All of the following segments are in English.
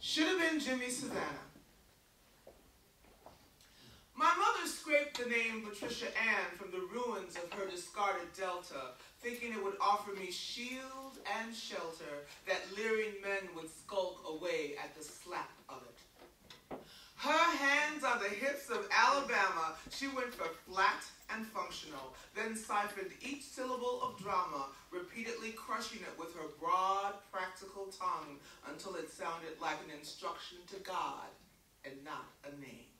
Should have been Jimi, Savannah. My mother scraped the name Patricia Ann from the ruins of her discarded delta, thinking it would offer me shield and shelter that leering men would skulk away at the slap of it. Her hands on the hips of Alabama, she went for flat and functional, then siphoned each syllable of drama, repeatedly crushing it with her broad, practical tongue until it sounded like an instruction to God and not a name.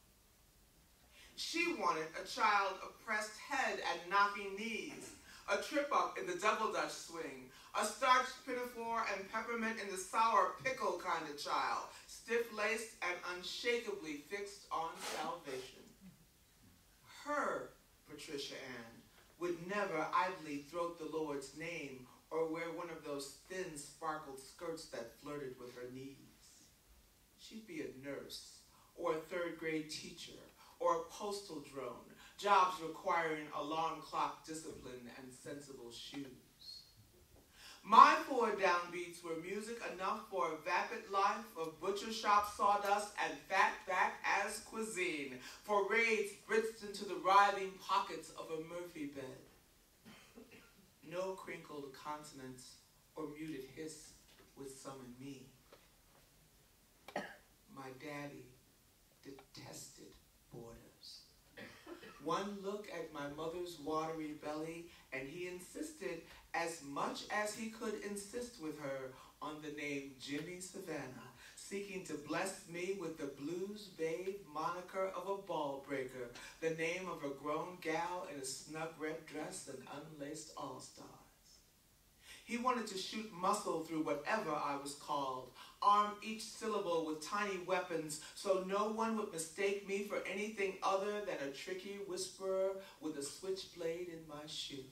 She wanted a child of pressed head and knocking knees, a trip up in the double Dutch swing, a starched pinafore and peppermint in the sour pickle kind of child, stiff-laced and unshakably fixed on salvation. Her Patricia Ann would never idly throat the Lord's name or wear one of those thin, sparkled skirts that flirted with her knees. She'd be a nurse or a third-grade teacher or a postal drone, jobs requiring alarm clock discipline and sensible shoes. My 4 downbeats were music enough for a vapid life of butcher shop sawdust and fat back as cuisine, for raids britzed into the writhing pockets of a Murphy bed. No crinkled consonants or muted hiss would summon me. My daddy detested borders. One look at my mother's watery belly, and he insisted, as much as he could insist with her, on the name Jimi Savannah, seeking to bless me with the blues babe moniker of a ball breaker, the name of a grown gal in a snug red dress and unlaced all-stars. He wanted to shoot muscle through whatever I was called, arm each syllable with tiny weapons so no one would mistake me for anything other than a tricky whisperer with a switchblade in my shoe.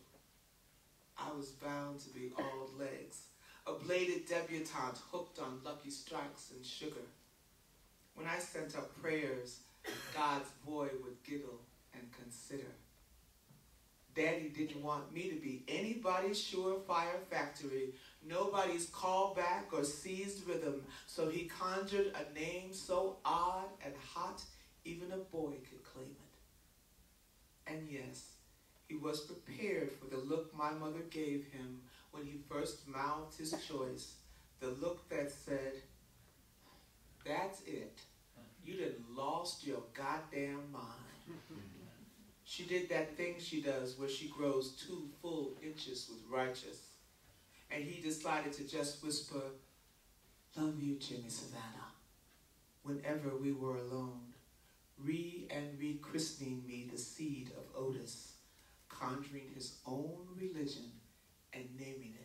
I was bound to be all legs, a bladed debutante hooked on Lucky Strikes and sugar. When I sent up prayers, God's boy would giggle and consider. Daddy didn't want me to be anybody's surefire factory, nobody's callback or seized rhythm, so he conjured a name so odd and hot, even a boy could claim it. And yes, he was prepared for the look my mother gave him when he first mouthed his choice, the look that said, "That's it. You done lost your goddamn mind." She did that thing she does where she grows 2 full inches with righteous. And he decided to just whisper, "Love you, Jimi Savannah," whenever we were alone, and rechristening me the seed of Otis, conjuring his own religion and naming it